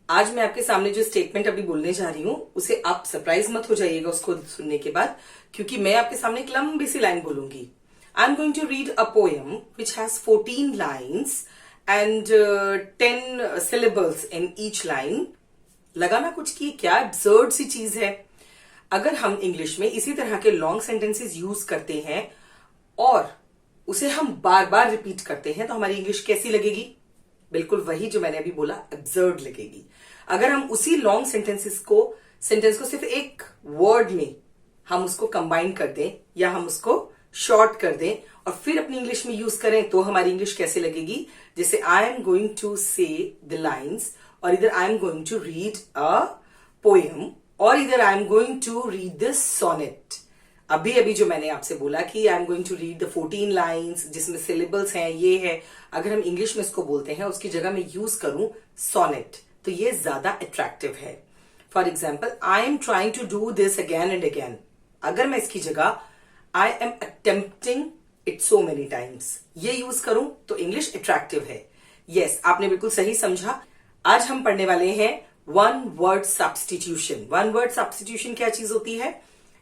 आज मैं आपके सामने जो स्टेटमेंट अभी बोलने जा रही हूं उसे आप सरप्राइज मत हो जाइएगा उसको सुनने के बाद, क्योंकि मैं आपके सामने एक लंबी सी लाइन बोलूंगी. I am going to read a poem which has 14 lines and 10 syllables in each line. लगा ना कुछ की क्या एब्सर्ड सी चीज है. अगर हम इंग्लिश में इसी तरह के लॉन्ग सेंटेंसेस यूज करते हैं और उसे हम बार बार रिपीट करते हैं तो हमारी इंग्लिश कैसी लगेगी? बिल्कुल वही जो मैंने अभी बोला, एब्सर्ड लगेगी. अगर हम उसी लॉन्ग सेंटेंस को सिर्फ एक वर्ड में हम उसको कंबाइन कर दें या हम उसको शॉर्ट कर दें और फिर अपनी इंग्लिश में यूज करें तो हमारी इंग्लिश कैसे लगेगी? जैसे I am going to say the lines, और इधर I am going to read a poem, और इधर I am going to read the sonnet. अभी अभी जो मैंने आपसे बोला कि I am going to read the 14 lines जिसमें सिलेबल्स हैं, ये है. अगर हम इंग्लिश में इसको बोलते हैं उसकी जगह मैं यूज करूं सोनेट तो ये ज्यादा अट्रैक्टिव है. For example, I am trying to do this again and again. अगर मैं इसकी जगह I am attempting it so many times ये यूज करूं तो इंग्लिश अट्रैक्टिव है. यस, आपने बिल्कुल सही समझा. आज हम पढ़ने वाले हैं one word substitution. One word substitution क्या चीज होती है?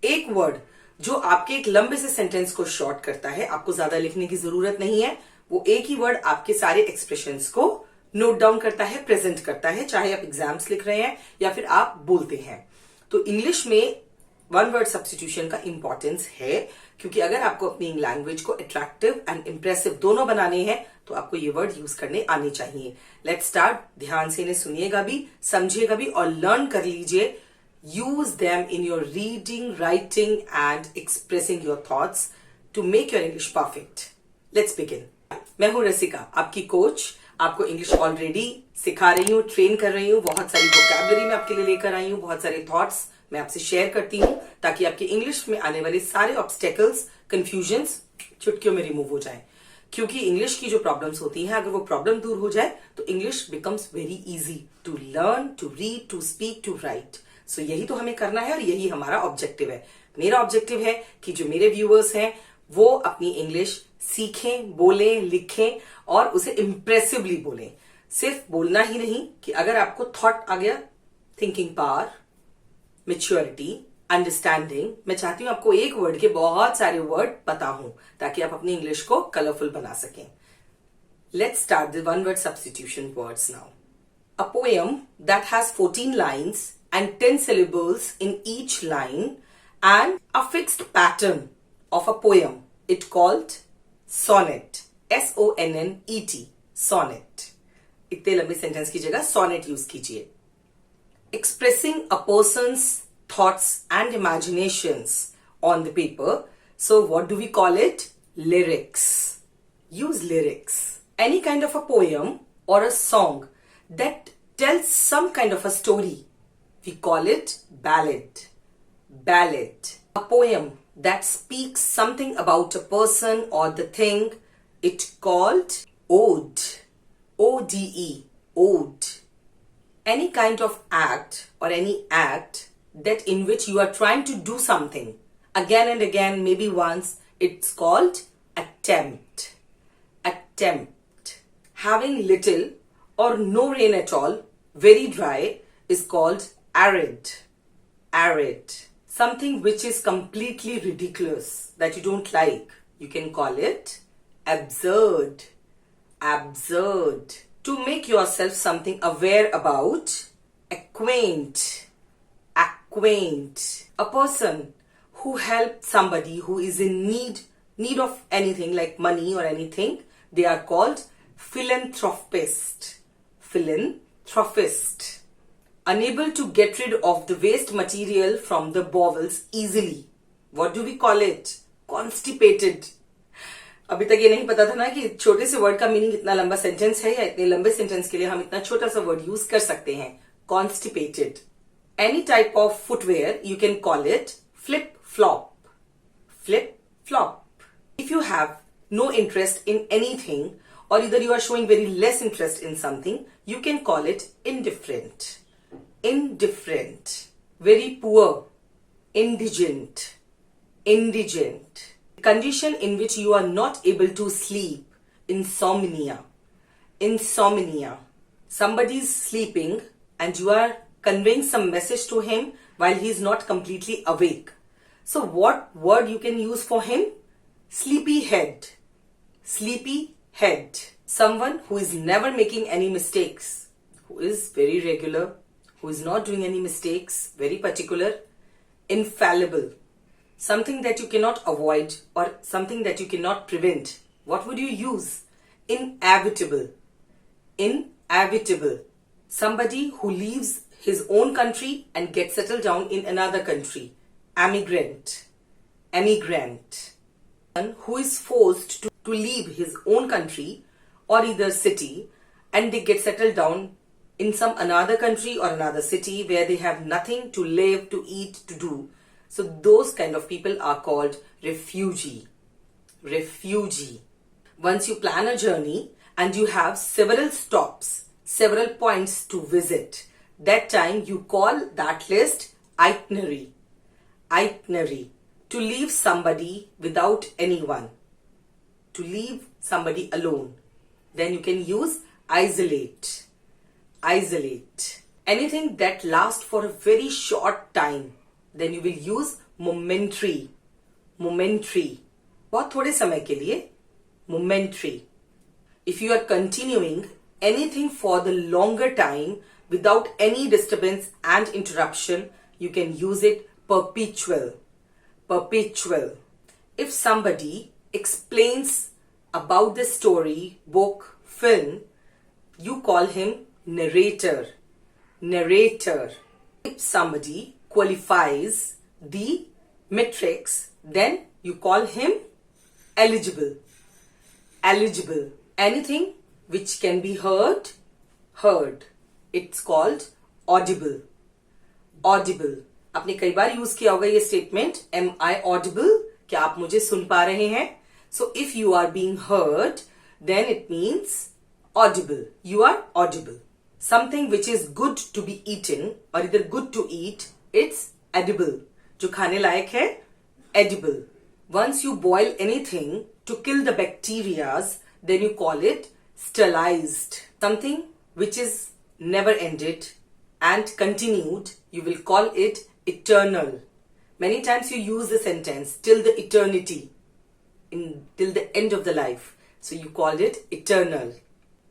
एक वर्ड जो आपके एक लंबे से सेंटेंस को शॉर्ट करता है. आपको ज्यादा लिखने की जरूरत नहीं है. वो एक ही वर्ड आपके सारे एक्सप्रेशंस को नोट डाउन करता है, प्रेजेंट करता है, चाहे आप एग्जाम्स लिख रहे हैं या फिर आप बोलते हैं. तो इंग्लिश में वन वर्ड सब्स्टिट्यूशन का इंपॉर्टेंस है, क्योंकि अगर आपको अपनी लैंग्वेज को अट्रैक्टिव एंड इंप्रेसिव दोनों बनाने हैं तो आपको ये वर्ड यूज करने आने चाहिए. Let's start. ध्यान से इन्हें सुनिएगा भी, समझिएगा भी और लर्न कर लीजिए. Use them in your reading, writing and expressing your thoughts to make your English perfect. Let's begin. मैं हूं रसिका, आपकी कोच. आपको इंग्लिश ऑलरेडी सिखा रही हूँ, ट्रेन कर रही हूँ. बहुत सारी वोकैबुलरी मैं आपके लिए लेकर आई हूँ, बहुत सारे थॉट्स मैं आपसे शेयर करती हूँ ताकि आपकी इंग्लिश में आने वाले सारे ऑब्स्टेकल्स, कंफ्यूजन्स चुटकियों में रिमूव हो जाएं. क्योंकि इंग्लिश की जो प्रॉब्लम्स होती हैं, अगर वो प्रॉब्लम दूर हो जाए तो English becomes very easy to learn, to read, to speak, to write. So यही तो हमें करना है और यही हमारा ऑब्जेक्टिव है. मेरा ऑब्जेक्टिव है कि जो मेरे व्यूअर्स हैं वो अपनी इंग्लिश सीखें, बोलें, लिखें और उसे इंप्रेसिवली बोलें. सिर्फ बोलना ही नहीं कि अगर आपको थॉट आ गया, थिंकिंग पावर, मैच्योरिटी, अंडरस्टैंडिंग, मैं चाहती हूं आपको एक वर्ड के बहुत सारे वर्ड पता हों ताकि आप अपनी इंग्लिश को कलरफुल बना सकें. Let's start the one word substitution words now. A poem that has 14 lines and 10 syllables in each line and a fixed pattern of a poem. It called sonnet. S-O-N-N-E-T. Sonnet. इतने लंबे sentence की जगह sonnet use कीजिए. Expressing a person's thoughts and imaginations on the paper. So what do we call it? Lyrics. Use lyrics. Any kind of a poem or a song that tells some kind of a story. We call it ballad. Ballad. A poem that speaks something about a person or the thing. It called ode. O-D-E. Ode. Any kind of act or any act that in which you are trying to do something again and again, maybe once. It's called attempt. Attempt. Having little or no rain at all, very dry, is called arid. Arid. Something which is completely ridiculous that you don't like, you can call it absurd. Absurd. To make yourself something aware about, acquaint. Acquaint. A person who helps somebody who is in need of anything like money or anything, they are called philanthropist. Philanthropist. Unable to get rid of the waste material from the bowels easily. What do we call it? Constipated. अभी तक ये नहीं पता था ना कि छोटे से वर्ड का मीनिंग इतना लंबा सेंटेंस है या इतने लंबे सेंटेंस के लिए हम इतना छोटा सा वर्ड यूज कर सकते हैं. Constipated. Any type of footwear, you can call it flip-flop. Flip-flop. If you have no interest in anything or either you are showing very less interest in something, you can call it indifferent. Indifferent. Very poor. Indigent. Indigent. Condition in which you are not able to sleep. Insomnia. Insomnia. Somebody is sleeping and you are conveying some message to him while he is not completely awake. So what word you can use for him? Sleepy head. Sleepy head. Someone who is never making any mistakes, who is very regular, who is not doing any mistakes, very particular. Infallible. Something that you cannot avoid or something that you cannot prevent. What would you use? Inevitable. Inevitable. Somebody who leaves his own country and gets settled down in another country. Emigrant. Emigrant. One who is forced to leave his own country or either city and they get settled down in some another country or another city where they have nothing to live, to eat, to do. So those kind of people are called refugee. Refugee. Once you plan a journey and you have several stops, several points to visit, that time you call that list itinerary. Itinerary. To leave somebody without anyone. To leave somebody alone. Then you can use isolate. Isolate. Anything that lasts for a very short time. Then you will use momentary. Momentary. बहुत थोड़े समय के लिए. Momentary. If you are continuing anything for the longer time without any disturbance and interruption, you can use it perpetual. Perpetual. If somebody explains about the story, book, film, you call him narrator. Narrator. If somebody qualifies the metrics, then you call him eligible. Eligible. Anything which can be heard, heard. It's called audible. Audible. आपने कई बार use किया होगा ये statement, am I audible? क्या आप मुझे सुन पा रहे हैं? So if you are being heard, then it means audible. You are audible. Something which is good to be eaten or either good to eat, it's edible. जो खाने लायक है, edible. Once you boil anything to kill the bacterias, then you call it sterilized. Something which is never ended and continued, you will call it eternal. Many times you use the sentence till the eternity, till the end of the life. So you call it eternal.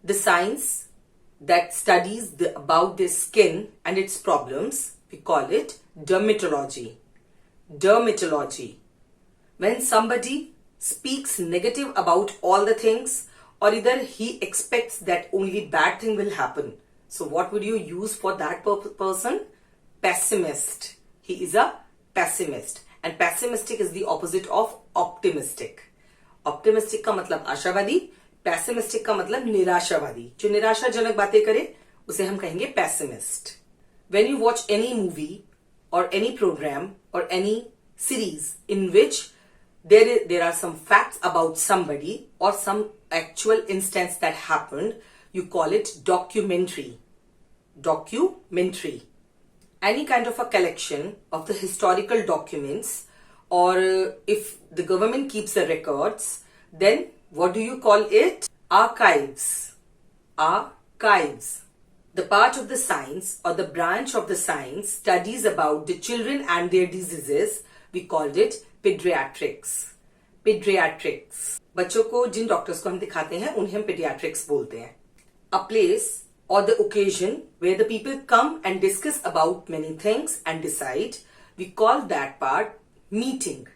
The science that studies about the skin and its problems, we call it dermatology. Dermatology. When somebody speaks negative about all the things, or either he expects that only bad thing will happen. So what would you use for that person? Pessimist. He is a pessimist. And pessimistic is the opposite of optimistic. Optimistic का मतलब आशावादी, pessimistic का मतलब निराशावादी. जो निराशाजनक बातें करे, उसे हम कहेंगे pessimist. When you watch any movie or any program or any series in which there are some facts about somebody or some actual instance that happened, you call it documentary. Documentary. Any kind of a collection of the historical documents, or if the government keeps the records, then what do you call it? Archives. Archives. The part of the science or the branch of the science studies about the children and their diseases, we called it pediatrics. Pediatrics. बच्चों को जिन doctors को हम दिखाते हैं उन्हें हम pediatrics बोलते हैं. A place or the occasion where the people come and discuss about many things and decide, we call that part meeting.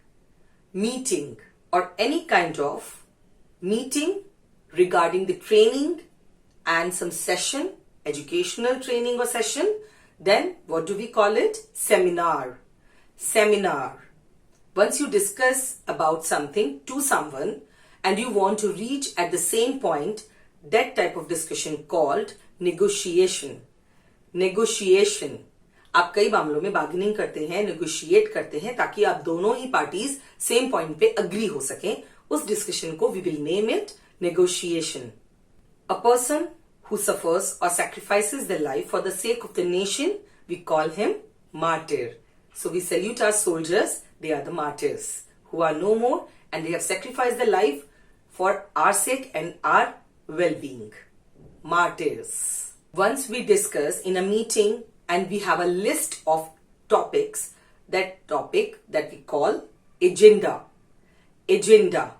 Meeting, or any kind of meeting regarding the training and some session, educational training or session, then what do we call it? Seminar. Seminar. Once you discuss about something to someone and you want to reach at the same point, that type of discussion called negotiation. Negotiation. आप कई मामलों में bargaining करते हैं, negotiate करते हैं ताकि आप दोनों ही पार्टीज सेम पॉइंट पे अग्री हो सकें. उस डिस्कशन को we will name it negotiation. A person who suffers or sacrifices their life for the sake of the nation, we call him martyr. So we salute our soldiers, they are the martyrs who are no more and they have sacrificed their life for our sake and our well-being. Martyrs. Once we discuss in a meeting and we have a list of topics, that topic that we call agenda. Agenda.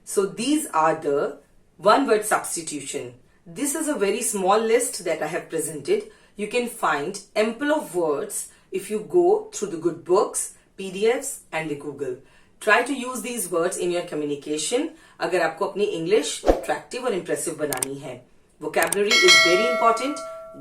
So these are the one word substitution. This is a very small list that I have presented. You can find ample of words if you go through the good books, PDFs and the Google. Try to use these words in your communication अगर आपको अपनी English attractive और impressive बनानी है. Vocabulary is very important,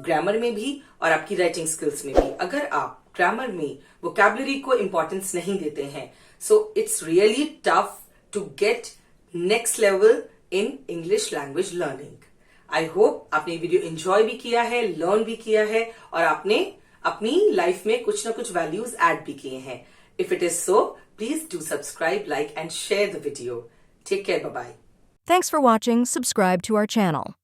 grammar में भी और आपकी writing skills में भी. अगर आप grammar में vocabulary को importance नहीं देते हैं, so it's really tough to get next level in English language learning. I hope आपने ये वीडियो enjoy भी किया है, learn भी किया है और आपने अपनी life में कुछ ना कुछ values add भी किए हैं. If it is so, please do subscribe, like and share the video. Take care, bye-bye. Thanks for watching. Subscribe to our channel.